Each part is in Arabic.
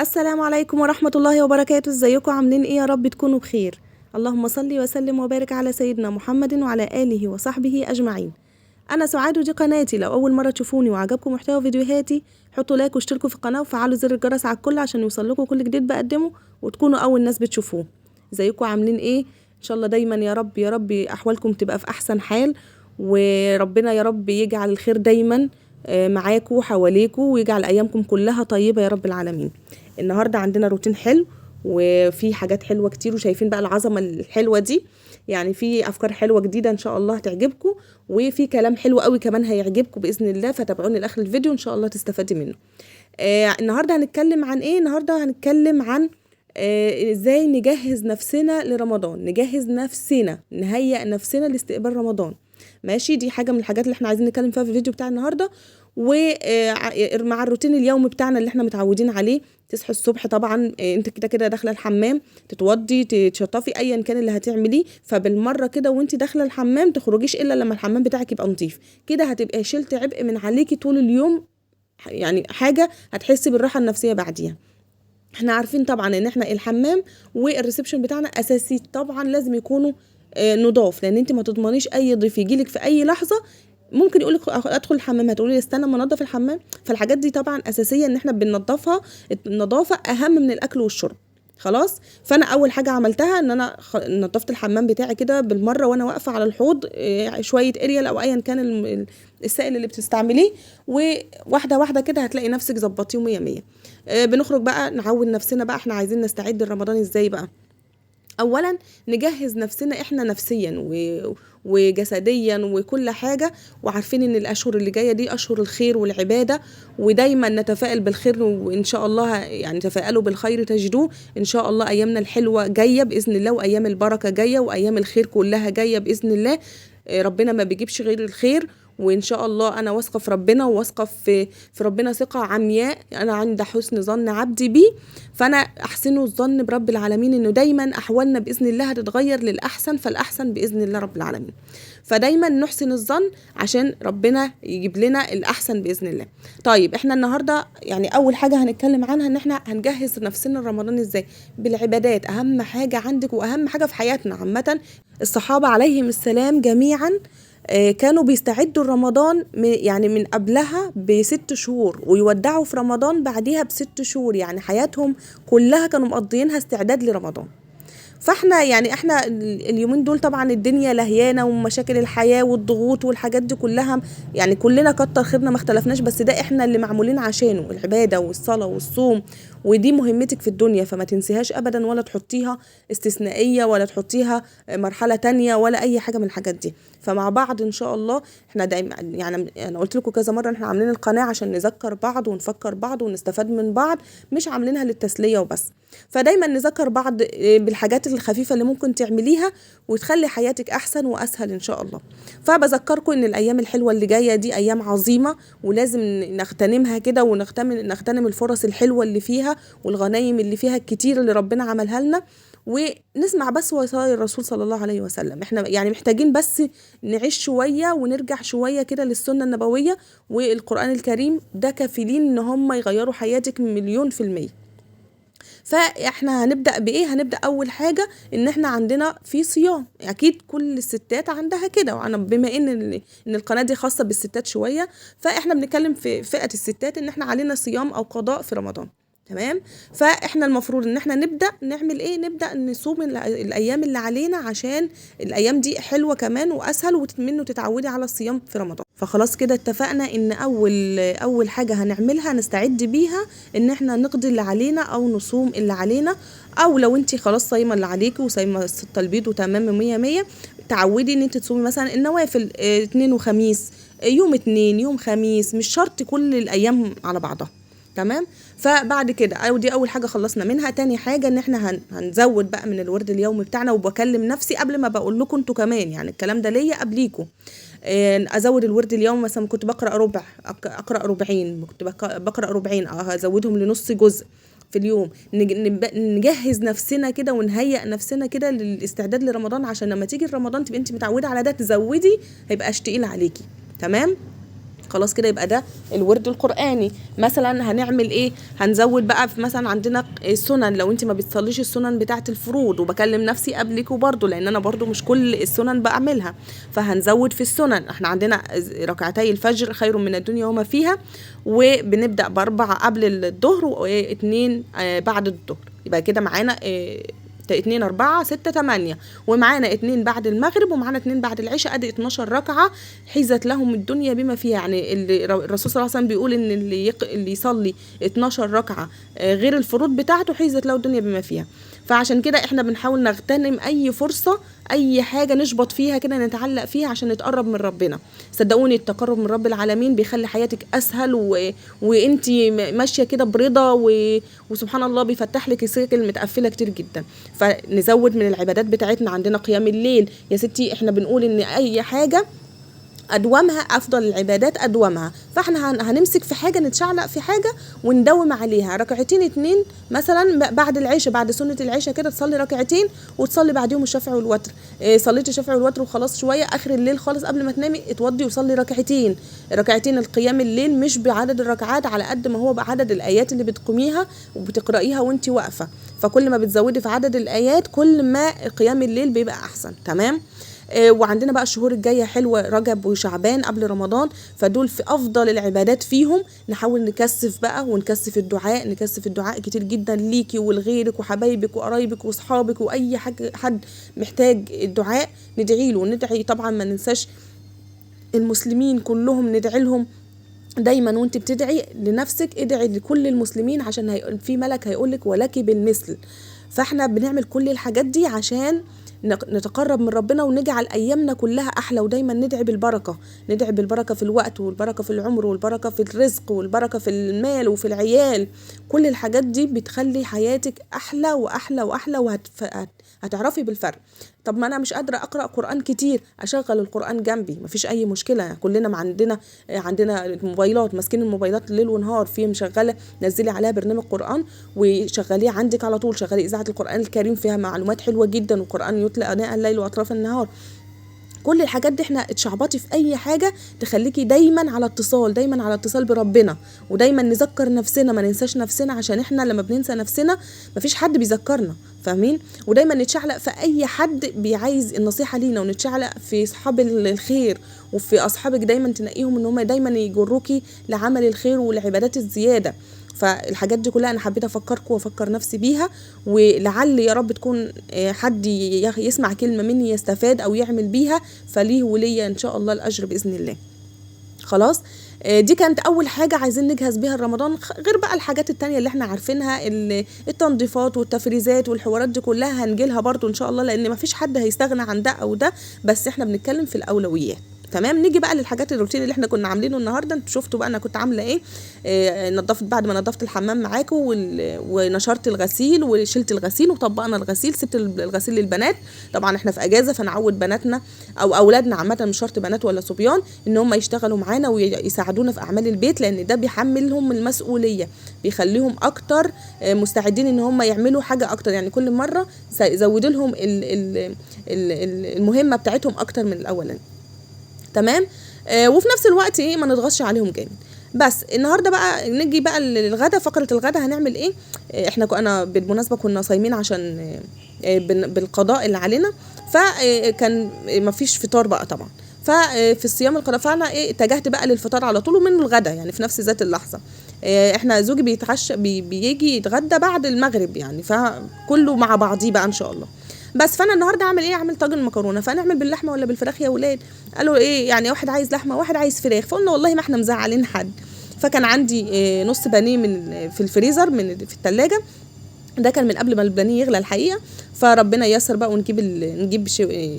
السلام عليكم ورحمة الله وبركاته. ازيكم عاملين ايه؟ يا رب تكونوا بخير. اللهم صل وسلم وبارك على سيدنا محمد وعلى آله وصحبه أجمعين. أنا سعاد ودي قناتي. لو أول مرة تشوفوني وعجبكم محتوى فيديوهاتي حطوا لايك واشتركوا في القناة وفعلوا زر الجرس على الكل عشان يوصلكوا كل جديد بقدمه وتكونوا أول ناس بتشوفوه. ازيكم عاملين ايه؟ إن شاء الله دايما يا رب يا رب أحوالكم تبقى في أحسن حال، وربنا يا رب يجعل الخير دايما معاكم وحواليكم، ويجعل أيامكم كلها طيبة يا رب العالمين. النهاردة عندنا روتين حلو وفي حاجات حلوة كتير، وشايفين بقى العظمة الحلوة دي، يعني في أفكار حلوة جديدة إن شاء الله هتعجبكم، وفي كلام حلو قوي كمان هيعجبكم بإذن الله، فتابعوني لآخر الفيديو إن شاء الله تستفادي منه. النهاردة هنتكلم عن إيه؟ النهاردة هنتكلم عن إزاي نجهز نفسنا لرمضان، نجهز نفسنا، نهيئ نفسنا لاستقبال رمضان. ماشي، دي حاجة من الحاجات اللي احنا عايزين نتكلم فيها في الفيديو بتاع النهاردة. ومع الروتين اليومي بتاعنا اللي احنا متعودين عليه، تصحي الصبح طبعا انت كده كده داخله الحمام، تتوضي تشطفي ايا كان اللي هتعمليه، فبالمره كده وانت داخله الحمام تخرجيش الا لما الحمام بتاعك يبقى نظيف، كده هتبقى شلت عبء من عليكي طول اليوم، يعني حاجه هتحسي بالراحه النفسيه بعديها. احنا عارفين طبعا ان احنا الحمام والريسبشن بتاعنا اساسي طبعا لازم يكونوا نضاف، لان انت ما تضمنيش اي ضيف يجيلك في اي لحظه ممكن يقولك ادخل الحمام، هتقولي استنى ما انضف الحمام. فالحاجات دي طبعا اساسيه ان احنا بننضفها، النظافه اهم من الاكل والشرب. خلاص، فانا اول حاجه عملتها ان انا نظفت الحمام بتاعي كده بالمره وانا واقفه على الحوض، شويه اريال او ايا كان السائل اللي بتستعمليه، وواحده واحده كده هتلاقي نفسك ظبطيه 100 100. بنخرج بقى نعود نفسنا بقى، احنا عايزين نستعد لرمضان ازاي بقى؟ اولا نجهز نفسنا احنا نفسيا وجسديا وكل حاجة، وعارفين ان الاشهر اللي جاية دي اشهر الخير والعبادة، ودايما نتفائل بالخير، وان شاء الله يعني تفائلوا بالخير تجدوه. ان شاء الله ايامنا الحلوة جاية باذن الله، وايام البركة جاية، وايام الخير كلها جاية باذن الله. ربنا ما بيجيبش غير الخير، وان شاء الله انا واثقه في ربنا، وواثقه في ربنا ثقه عمياء، انا عند حسن ظن عبدي بي، فانا احسنوا الظن برب العالمين انه دايما احوالنا باذن الله هتتغير للاحسن، فالاحسن باذن الله رب العالمين. فدايما نحسن الظن عشان ربنا يجيب لنا الاحسن باذن الله. طيب احنا النهارده يعني اول حاجه هنتكلم عنها ان احنا هنجهز نفسنا لرمضان ازاي؟ بالعبادات، اهم حاجه عندك واهم حاجه في حياتنا عامه. الصحابه عليهم السلام جميعا كانوا بيستعدوا لرمضان يعني من قبلها ب6 شهور، ويودعوا في رمضان بعديها ب6 شهور، يعني حياتهم كلها كانوا مقضيينها استعداد لرمضان. فاحنا يعني احنا اليومين دول طبعا الدنيا لهيانه، ومشاكل الحياه والضغوط والحاجات دي كلها، يعني كلنا كتر خيرنا ما اختلفناش، بس ده احنا اللي معمولين عشانه، العباده والصلاه والصوم، ودي مهمتك في الدنيا، فما تنسيهاش ابدا، ولا تحطيها استثنائيه، ولا تحطيها مرحله تانية، ولا اي حاجه من الحاجات دي. فمع بعض ان شاء الله احنا دايما، يعني انا قلت لكم كذا مره احنا عاملين القناه عشان نذكر بعض ونفكر بعض ونستفاد من بعض، مش عاملينها للتسليه وبس. فدايما نذكر بعض بالحاجات الخفيفه اللي ممكن تعمليها وتخلي حياتك احسن واسهل ان شاء الله. فبذكركم ان الايام الحلوه اللي جايه دي ايام عظيمه، ولازم نغتنمها كده، ونغتنم الفرص الحلوه اللي فيها والغنايم اللي فيها الكتير اللي ربنا عملها لنا، ونسمع بس وصايا الرسول صلى الله عليه وسلم. احنا يعني محتاجين بس نعيش شويه ونرجع شويه كده للسنه النبويه والقران الكريم، ده كفيلين ان هم يغيروا حياتك 100%. فاحنا هنبدأ بايه؟ هنبدأ اول حاجة ان احنا عندنا في صيام، اكيد كل الستات عندها كده، وانا بما ان القناة دي خاصة بالستات شوية، فاحنا بنتكلم في فئة الستات ان احنا علينا صيام او قضاء في رمضان. تمام، فاحنا المفروض ان احنا نبدأ نعمل ايه؟ نبدأ نصوم الايام اللي علينا، عشان الايام دي حلوة كمان واسهل، ومنه تتعودي على الصيام في رمضان. فخلاص كده اتفقنا ان اول حاجة هنعملها نستعد بيها ان احنا نقضي اللي علينا او نصوم اللي علينا، او لو انت خلاص صايمه اللي عليكي وصايمه الستة البيض وتمام 100 100، تعودي ان انت تصومي مثلا النوافل اثنين وخميس، يوم اثنين يوم خميس، مش شرط كل الايام على بعضها. تمام، فبعد كده او دي اول حاجه خلصنا منها. تاني حاجه ان احنا هنزود بقى من الورد اليومي بتاعنا، وبكلم نفسي قبل ما بقول لكم انتوا كمان، يعني الكلام ده ليا قبليكم. ازود الورد اليوم، مثلا كنت بقرا ربع، اقرا ربعين، كنت بقرا ربعين، ازودهم لنص جزء في اليوم. نجهز نفسنا كده ونهيئ نفسنا كده للاستعداد لرمضان، عشان لما تيجي رمضان تبقى انت متعوده على ده، تزودي هيبقاش تقيل عليكي. تمام، خلاص كده يبقى ده الورد القرآني. مثلا هنعمل ايه؟ هنزود بقى في مثلا عندنا السنن، لو انت ما بتصليش السنن بتاعه الفروض، وبكلم نفسي قبلك برضو لان انا برضو مش كل السنن بعملها، فهنزود في السنن. احنا عندنا ركعتي الفجر خير من الدنيا وما فيها، وبنبدأ ب4 قبل الظهر و2 بعد الظهر، يبقى كده معانا 2 4 6 8، ومعانا 2 بعد المغرب، ومعانا 2 بعد العشاء، ادي 12 ركعه حيزت لهم الدنيا بما فيها. يعني الرسول صلى الله عليه وسلم بيقول ان اللي يصلي 12 ركعه غير الفروض بتاعته حيزت له الدنيا بما فيها. فعشان كده احنا بنحاول نغتنم اي فرصه، اي حاجه نشبط فيها كده نتعلق فيها عشان نتقرب من ربنا. صدقوني التقرب من رب العالمين بيخلي حياتك اسهل، وانتي ماشيه كده برضا، وسبحان الله بيفتح لك السكك متقفله كتير جدا. فنزود من العبادات بتاعتنا. عندنا قيام الليل يا ستي، احنا بنقول ان اي حاجه أدومها أفضل العبادات أدومها، فاحنا هنمسك في حاجة، نتشعلق في حاجة وندوم عليها. ركعتين 2 مثلا بعد العشاء، بعد سنة العشاء كده تصلي ركعتين وتصلي بعديهم الشفع والوتر. صليت الشفع والوتر وخلاص، شوية آخر الليل خالص قبل ما تنامي اتوضي وصلي ركعتين القيام الليل مش بعدد الركعات على قد ما هو بعدد الآيات اللي بتقوميها وبتقرأيها وانتي واقفة. فكل ما بتزودي في عدد الآيات كل ما قيام الليل بيبقى أحسن. تمام. وعندنا بقى الشهور الجاية حلوة، رجب وشعبان قبل رمضان، فدول في أفضل العبادات فيهم. نحاول نكثف بقى ونكثف الدعاء، نكثف الدعاء كتير جدا ليكي ولغيرك وحبايبك وقرايبك وصحابك وأي حد محتاج الدعاء ندعي له. ندعي طبعا ما ننساش المسلمين كلهم، ندعي لهم دايما. وانت بتدعي لنفسك ادعي لكل المسلمين، عشان في ملك هيقولك ولك بالمثل. فاحنا بنعمل كل الحاجات دي عشان نتقرب من ربنا ونجعل أيامنا كلها أحلى. ودايما ندعي بالبركة، ندعي بالبركة في الوقت، والبركة في العمر، والبركة في الرزق، والبركة في المال وفي العيال. كل الحاجات دي بتخلي حياتك أحلى وأحلى وأحلى، هتعرفي بالفرق. طب ما انا مش قادره اقرا قران كتير، اشغل القران جنبي مفيش اي مشكله. كلنا ما عندنا الموبايلات، ماسكين الموبايلات ليل ونهار، في مشغله نزلي عليها برنامج قران وشغليه عندك على طول. شغلي اذاعه القران الكريم فيها معلومات حلوه جدا، وقران يتلى اناء الليل واطراف النهار. كل الحاجات دي احنا اتشعبطي في اي حاجه تخليكي دايما على اتصال، دايما على اتصال بربنا. ودايما نذكر نفسنا، ما ننساش نفسنا، عشان احنا لما بننسى نفسنا مفيش حد بيذكرنا، فاهمين؟ ودايما نتشعلق في اي حد بيعايز النصيحه لينا، ونتشعلق في اصحاب الخير وفي اصحابك، دايما تنقيهم ان هم دايما يجروكي لعمل الخير والعبادات الزياده. فالحاجات دي كلها انا حبيت افكركم وافكر نفسي بيها، ولعل يا رب تكون حد يسمع كلمه مني يستفاد او يعمل بيها، فليه وليا ان شاء الله الاجر باذن الله. خلاص، دي كانت اول حاجه عايزين نجهز بيها رمضان، غير بقى الحاجات التانية اللي احنا عارفينها، التنظيفات والتفريزات والحوارات دي كلها هنجيلها برضو ان شاء الله، لان مفيش حد هيستغنى عن ده او ده، بس احنا بنتكلم في الاولويات. تمام. نيجي بقى للحاجات الروتين اللي احنا كنا عاملينه النهارده. انتوا شفتوا بقى انا كنت عامله ايه. نظفت بعد ما نظفت الحمام معاكم ونشرت الغسيل وشلت الغسيل وطبقنا الغسيل، سبت الغسيل للبنات. طبعا احنا في اجازه، فنعود بناتنا او اولادنا عامه، مش شرط بنات ولا صبيان، ان هم يشتغلوا معانا ويساعدونا في اعمال البيت، لان ده بيحملهم المسؤوليه، بيخليهم اكتر مستعدين ان هم يعملوا حاجه اكتر. يعني كل مره زودوا لهم المهمه بتاعتهم اكتر من الاولاني. تمام. وفي نفس الوقت ما نضغطش عليهم جامد. بس النهارده بقى نيجي بقى للغدا. فقره الغدا هنعمل ايه؟ انا بالمناسبه كنا صايمين عشان بالقضاء اللي علينا، فكان ما فيش فطار بقى طبعا. ففي الصيام القضاء فانا اتجهت بقى للفطار على طول، ومنه الغدا يعني في نفس ذات اللحظه. احنا زوجي بيتعشى بيجي يتغدى بعد المغرب يعني، فكله مع بعضيه بقى ان شاء الله. بس فانا النهارده اعمل ايه؟ اعمل طاجن مكرونه. فنعمل باللحمه ولا بالفراخ يا ولاد؟ قالوا ايه يعني، واحد عايز لحمه وواحد عايز فراخ. فقلنا والله ما احنا مزعلين حد. فكان عندي نص بانيه في الفريزر في الثلاجه، ده كان من قبل ما البانيه يغلى الحقيقه. فربنا ييسر بقى ونجيب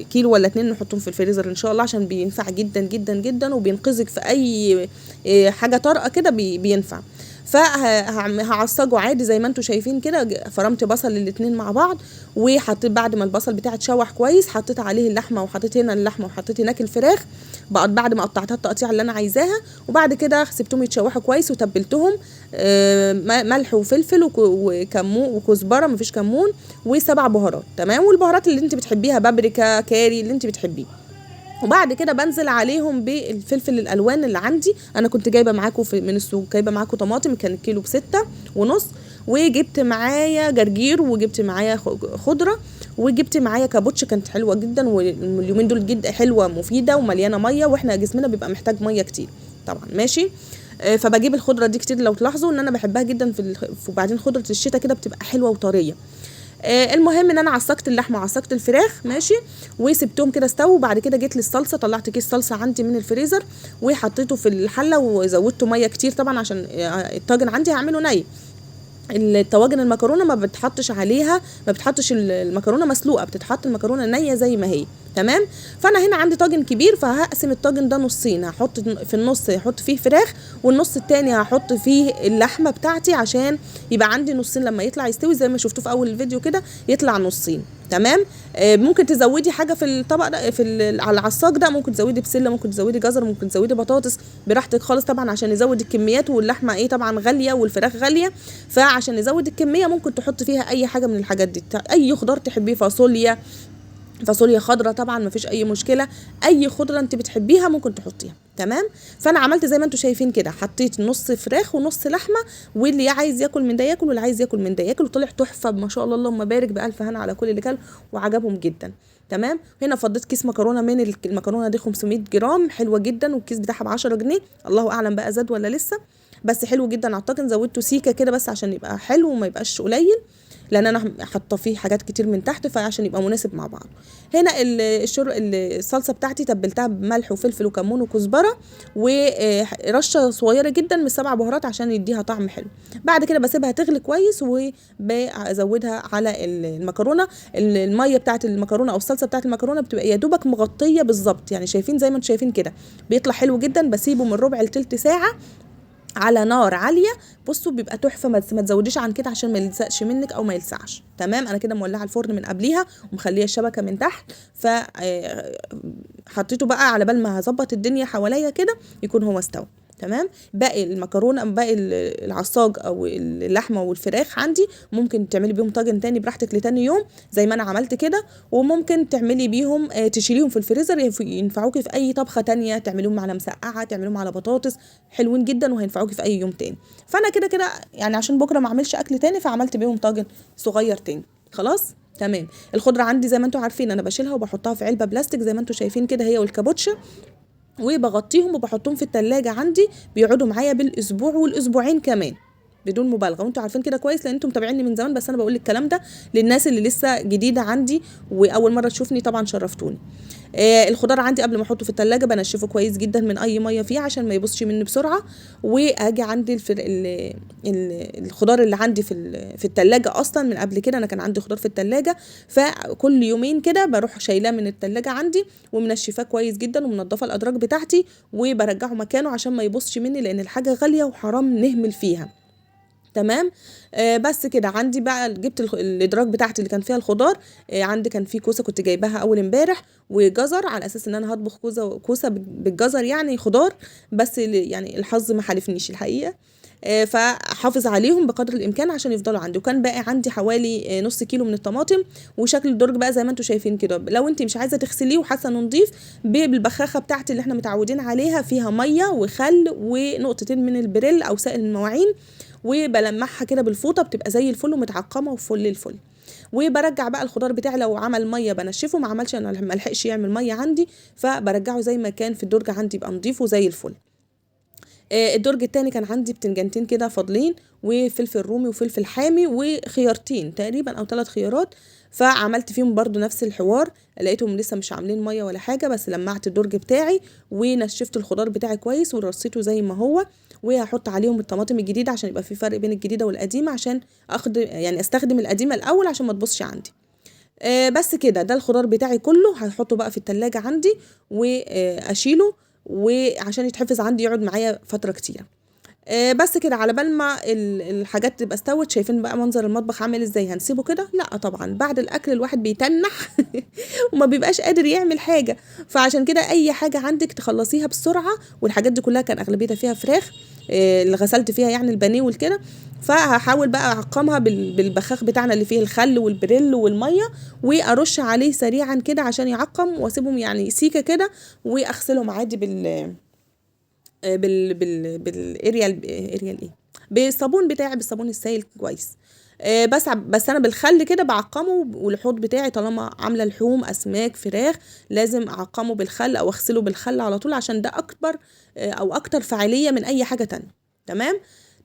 كيلو ولا 2 نحطهم في الفريزر ان شاء الله، عشان بينفع جدا جدا جدا، وبينقذك في اي حاجه طارئه كده بينفع. فهعصجه عادي زي ما انتم شايفين كده. فرمت بصل الاتنين مع بعض، وحطيت بعد ما البصل بتاعي اتشوح كويس حطيت عليه اللحمه، وحطيت هنا اللحمه وحطيت هناك الفراخ بعد ما قطعتها التقطيع اللي انا عايزاها. وبعد كده سبتهم يتشوحوا كويس وتبلتهم ملح وفلفل وكمون وكزبره، مفيش كمون، و7 بهارات. تمام. والبهارات اللي انت بتحبيها، بابريكا، كاري، اللي انت بتحبيه. وبعد كده بنزل عليهم بالفلفل الالوان اللي عندي. انا كنت جايبه معاكم من السوق، جايبه معاكم طماطم، كان الكيلو ب6.5، وجبت معايا جرجير، وجبت معايا خضره، وجبت معايا كابوتش كانت حلوه جدا، واليومين دول جدا حلوه مفيده ومليانه ميه، واحنا جسمنا بيبقى محتاج ميه كتير طبعا. ماشي. فبجيب الخضره دي كتير، لو تلاحظوا ان انا بحبها جدا وبعدين خضره الشتاء كده بتبقى حلوه وطريه. المهم ان انا عصقت اللحمه وعصقت الفراخ، ماشي، وسبتهم كده استووا. وبعد كده جيت للصلصه، طلعت كيس صلصه عندي من الفريزر وحطيته في الحله، وزودته ميه كتير طبعا عشان الطاجن عندي هعمله ني. الطواجن المكرونه ما بتحطش عليها، ما بتحطش المكرونه مسلوقه، بتتحط المكرونه نيه زي ما هي. تمام. فانا هنا عندي طاجن كبير، فهقسم الطاجن ده نصين، هحط في النص هحط فيه فراخ، والنص التاني هحط فيه اللحمه بتاعتي، عشان يبقى عندي نصين لما يطلع يستوي زي ما شفتوه في اول الفيديو كده يطلع نصين. تمام. ممكن تزودي حاجه في الطبق ده، على العصاق ده، ممكن تزودي بسله، ممكن تزودي جزر، ممكن تزودي بطاطس، براحتك خالص طبعا، عشان نزود الكميات. واللحمه ايه طبعا غاليه والفراخ غاليه، فعشان نزود الكميه ممكن تحط فيها اي حاجه من الحاجات دي، اي خضار تحبيه، فاصوليا خضراء طبعا مفيش اي مشكله، اي خضره انت بتحبيها ممكن تحطيها. تمام. فانا عملت زي ما انتم شايفين كده، حطيت نص فراخ ونص لحمه، واللي عايز ياكل من ده ياكل، واللي عايز ياكل من ده ياكل، وطلع تحفه ما شاء الله، اللهم بارك، بالف هنا على كل اللي كل وعجبهم جدا. تمام. هنا فضيت كيس مكرونه، من المكرونه دي 500 جرام، حلوه جدا، والكيس بتاعها ب10 جنيه، الله اعلم بقى زاد ولا لسه، بس حلو جدا. اعتقد زودته سيكه كده بس عشان يبقى حلو وما يبقاش قليل، لان انا حاطه فيه حاجات كتير من تحت، فعشان يبقى مناسب مع بعض. هنا الصلصه بتاعتي تبلتها بملح وفلفل وكمون وكزبره، ورشه صغيره جدا من 7 بهارات عشان يديها طعم حلو. بعد كده بسيبها تغلي كويس، وبزودها على المكرونه. الميه بتاعت المكرونه او الصلصه بتاعت المكرونه بتبقى يا دوبك مغطيه بالظبط، يعني شايفين زي ما انتم شايفين كده، بيطلع حلو جدا. بسيبه من ربع لتلت ساعه على نار عاليه. بصوا بيبقى تحفه، ما تزوديش عن كده عشان ما يلزقش منك او ما يلسعش. تمام. انا كده مولعه الفرن من قبليها ومخليه الشبكه من تحت، ف حطيته بقى على بال ما هظبط الدنيا حواليا كده يكون هو استوى. تمام. باقي المكرونه، باقي العصاج او اللحمه والفراخ عندي ممكن تعملي بيهم طاجن تاني براحتك لتاني يوم زي ما انا عملت كده، وممكن تعملي بيهم تشيليهم في الفريزر، ينفعوكي في اي طبخه تانية، تعمليهم على مسقعه، تعمليهم على بطاطس، حلوين جدا وهينفعوكي في اي يوم تاني. فانا كده كده يعني عشان بكره ما اعملش اكل تاني، فعملت بيهم طاجن صغير تاني. خلاص. تمام. الخضره عندي زي ما انتم عارفين انا بشيلها وبحطها في علبه بلاستيك زي ما انتم شايفين كده، هي والكابوتشا، وبغطيهم وبحطهم في التلاجة عندي، بيقعدوا معايا بالاسبوع والاسبوعين كمان بدون مبالغه. وانتوا عارفين كده كويس لان انتم متابعيني من زمان، بس انا بقول الكلام ده للناس اللي لسه جديده عندي واول مره تشوفني، طبعا شرفتوني. الخضار عندي قبل ما احطه في التلاجة بنشفه كويس جدا من اي ميه فيه عشان ما يبصش مني بسرعه. واجي عندي الخضار اللي عندي في التلاجة اصلا من قبل كده، انا كان عندي خضار في التلاجة، فكل يومين كده بروح شايلاه من التلاجة عندي ومنشفاه كويس جدا ومنضفه الادراج بتاعتي وبرجعه مكانه عشان ما يبصش مني، لان الحاجه غاليه وحرام نهمل فيها. تمام. بس كده عندي بقى جبت الادراج بتاعتي اللي كان فيها الخضار. عندي كان في كوسه كنت جايباها اول امبارح، وجزر على اساس ان انا هطبخ كوسه بالجزر يعني خضار، بس يعني الحظ ما حالفنيش الحقيقه. فحافظ عليهم بقدر الامكان عشان يفضلوا عندي. وكان باقي عندي حوالي نص كيلو من الطماطم، وشكل الدرج بقى زي ما انتم شايفين كده. لو انت مش عايزه تغسليه وحاسه انه نضيف، بالبخاخه بتاعتي اللي احنا متعودين عليها، فيها ميه وخل ونقطتين من البريل او سائل المواعين، وبلمعها كده بالفوطه بتبقى زي الفل ومتعقمه وفل الفل. وبرجع بقى الخضار بتاعي، لو عمل ميه بنشفه، ما عملش انا ما لحقش يعمل ميه عندي، فبرجعه زي ما كان في الدرج عندي يبقى نضيف وزي الفل. الدرج التاني كان عندي بتنجانتين كده فاضلين، وفلفل رومي وفلفل حامي وخيارتين تقريبا او 3 خيارات، فعملت فيهم برضو نفس الحوار. لقيتهم لسه مش عاملين ميه ولا حاجه، بس لمعت الدرج بتاعي ونشفت الخضار بتاعي كويس ورصيته زي ما هو، وهحط عليهم الطماطم الجديده عشان يبقى في فرق بين الجديده والقديمه، عشان يعني استخدم القديمه الاول عشان ما تبصش عندي. بس كده ده الخضار بتاعي كله هحطه بقى في التلاجة عندي واشيله، وعشان يتحفظ عندي يقعد معايا فتره كتيره. بس كده على بال ما الحاجات تبقى استوت. شايفين بقى منظر المطبخ عامل ازاي؟ هنسيبه كده؟ لا طبعا، بعد الاكل الواحد بيتنح وما بيبقاش قادر يعمل حاجه، فعشان كده اي حاجه عندك تخلصيها بسرعه. والحاجات دي كلها كان اغلبيتها فيها فراخ اللي غسلت فيها يعني البانيه والكده، فهحاول بقى اعقمها بالبخاخ بتاعنا اللي فيه الخل والبريل والميه، وارش عليه سريعا كده عشان يعقم، واسيبهم يعني سيكه كده، واغسلهم عادي بالاريال ايه، بالصابون بتاعي، بالصابون السائل كويس. بس انا بالخل كده بعقمه، والحوض بتاعي طالما عامله لحوم اسماك فراخ لازم اعقمه بالخل او اغسله بالخل على طول، عشان ده اكبر او اكتر فعاليه من اي حاجه تانية.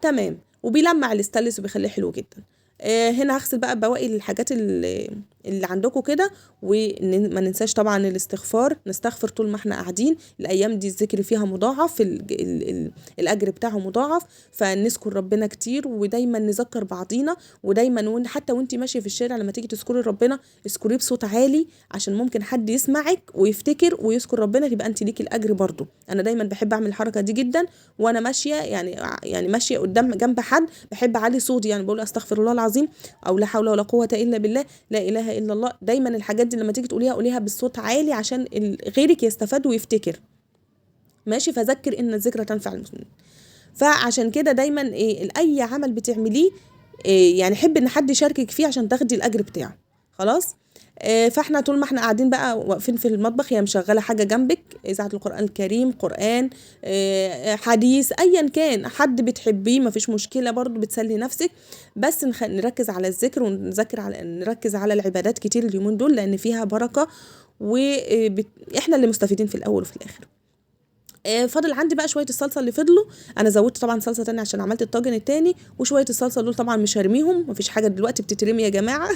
تمام. وبيلمع الاستانلس وبيخليه حلو جدا. هنا هغسل بقى بواقي الحاجات اللي عندكم كده، وما ننساش طبعا الاستغفار، نستغفر طول ما احنا قاعدين. الايام دي الذكر فيها مضاعف، الاجر بتاعه مضاعف، فنذكر ربنا كتير، ودايما نذكر بعضينا، ودايما حتى وانت ماشيه في الشارع لما تيجي تذكري ربنا اذكريه بصوت عالي، عشان ممكن حد يسمعك ويفتكر ويذكر ربنا، يبقى انت ليكي الاجر برضو. انا دايما بحب اعمل الحركه دي جدا وانا ماشيه، يعني ماشيه قدام جنب حد، بحب اعلي صوتي، يعني بقول استغفر الله العظيم، او لا حول ولا قوه الا بالله، لا اله الا الله. دايما الحاجات دي لما تيجي تقوليها قوليها بالصوت عالي عشان غيرك يستفاد ويفتكر. ماشي، فذكر ان الذكرى تنفع المسلمين. فعشان كده دايما اي عمل بتعمليه يعني حب ان حد يشاركك فيه عشان تاخدي الاجر بتاعه. خلاص. فاحنا طول ما احنا قاعدين بقى واقفين في المطبخ، هي مشغله حاجه جنبك، اذاعه القران الكريم، قران، حديث، ايا كان حد بتحبيه مفيش مشكله، برضو بتسلي نفسك. بس نركز على الذكر، نركز على العبادات كتير اليومين دول، لان فيها بركه، واحنا اللي مستفيدين في الاول وفي الاخر. فاضل عندي بقى شويه الصلصه اللي فضلوا، انا زودت طبعا صلصه تانية عشان عملت الطاجن التاني، وشويه الصلصه دول طبعا مش هرميهم، مفيش حاجه دلوقتي بتترمي يا جماعه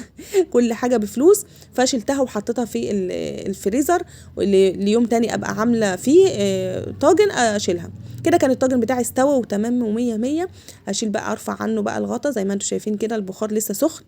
كل حاجه بفلوس. فشلتها وحطيتها في الفريزر، ليوم تاني ابقى عامله فيه طاجن اشيلها كده. كان الطاجن بتاعي استوى وتمام ومية مية. هشيل بقى، ارفع عنه بقى الغطا زي ما انتم شايفين كده، البخار لسه سخن،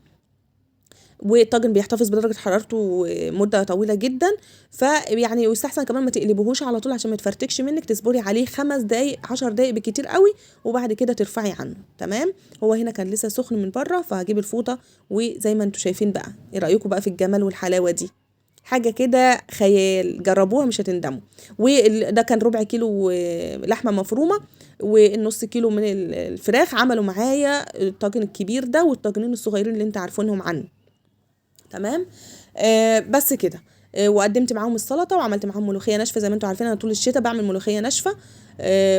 والطاجن بيحتفظ بدرجه حرارته مده طويله جدا. فيعني يستحسن كمان ما تقلبوهوش على طول عشان ما يتفرتكش منك، تصبري عليه 5 دقايق 10 دقايق بالكتير قوي، وبعد كده ترفعي عنه. تمام. هو هنا كان لسه سخن من بره، فهجيب الفوطه، وزي ما انتم شايفين بقى. ايه رايكم بقى في الجمال والحلاوه دي؟ حاجه كده خيال، جربوها مش هتندموا. وده كان ربع كيلو لحمه مفرومه، والنص كيلو من الفراخ عملوا معايا الطاجن الكبير ده، والطاجنين الصغيرين اللي انت عارفينهم عني. تمام. بس كده. وقدمت معاهم السلطه، وعملت معاهم ملوخيه ناشفه. زي ما انتم عارفين انا طول الشتاء بعمل ملوخيه ناشفه.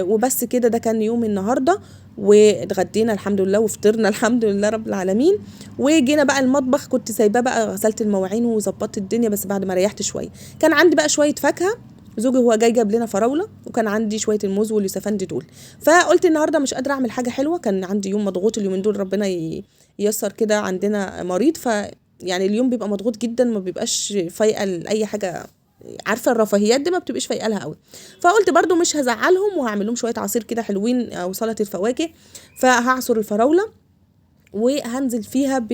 وبس كده، ده كان يوم النهارده، واتغدينا الحمد لله وفطرنا الحمد لله رب العالمين. وجينا بقى المطبخ، كنت سايباه بقى، غسلت المواعين وظبطت الدنيا، بس بعد ما ريحت شويه. كان عندي بقى شويه فاكهه، زوجي هو جاي جاب لنا فراوله، وكان عندي شويه الموز واليوسفندي دول. فقلت النهارده مش قادره اعمل حاجه حلوه، كان عندي يوم مضغوط اليومين دول، ربنا ييسر كده، عندنا مريض، يعني اليوم بيبقى مضغوط جدا، ما بيبقاش فايقه لاي حاجه، عارفه الرفاهيات دي ما بتبقيش فايقه لها قوي. فقلت برضو مش هزعلهم، وهعمل لهم شويه عصير كده حلوين او سلطه فواكه. فهعصر الفراوله، وهنزل فيها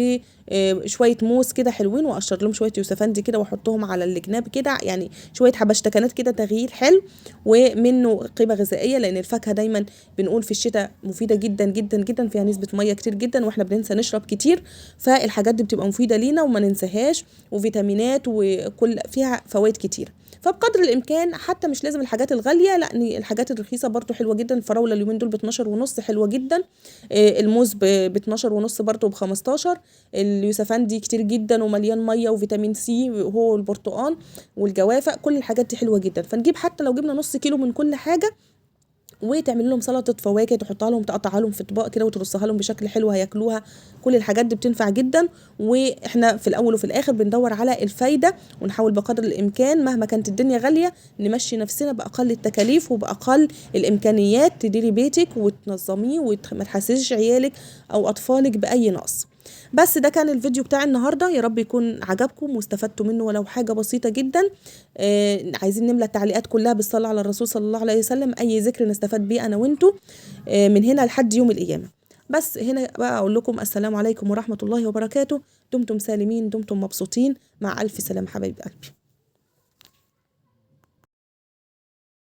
بشويه موز كده حلوين، واقشر لهم شويه يوسفندي كده، واحطهم على الجناب كده، يعني شويه حبشتكنات كده، تغيير حلو ومنه قيمه غذائيه، لان الفاكهه دايما بنقول في الشتاء مفيده جدا جدا جدا، فيها نسبه ميه كتير جدا، واحنا بننسى نشرب كتير، فالحاجات دي بتبقى مفيده لينا وما ننساهاش، وفيتامينات، وكل فيها فوائد كتير. فبقدر الامكان، حتى مش لازم الحاجات الغاليه، لا، الحاجات الرخيصه برضو حلوه جدا. الفراوله اليومين دول ب 12 ونص، حلوه جدا. الموز ب 12 ونص برضو ب 15. اليوسفندي كتير جدا ومليان ميه وفيتامين سي، وهو البرتقال والجوافه، كل الحاجات دي حلوه جدا. فنجيب حتى لو جبنا نص كيلو من كل حاجه، وتعمل لهم سلطه فواكه، تحطها لهم، تقطعها لهم في اطباق كده، وترصها لهم بشكل حلو، هياكلوها. كل الحاجات دي بتنفع جدا. واحنا في الاول وفي الاخر بندور على الفايده، ونحاول بقدر الامكان مهما كانت الدنيا غاليه نمشي نفسنا باقل التكاليف وباقل الامكانيات، تديري بيتك وتنظميه، وما تحسسيش عيالك او اطفالك باي نقص. بس ده كان الفيديو بتاع النهارده، يا رب يكون عجبكم واستفدتوا منه ولو حاجه بسيطه جدا. عايزين نملى التعليقات كلها بالصلاه على الرسول صلى الله عليه وسلم، اي ذكر نستفاد بيه انا وانتو من هنا لحد يوم القيامه. بس هنا بقى اقول لكم السلام عليكم ورحمه الله وبركاته. دمتم سالمين، دمتم مبسوطين، مع الف سلام حبايب قلبي.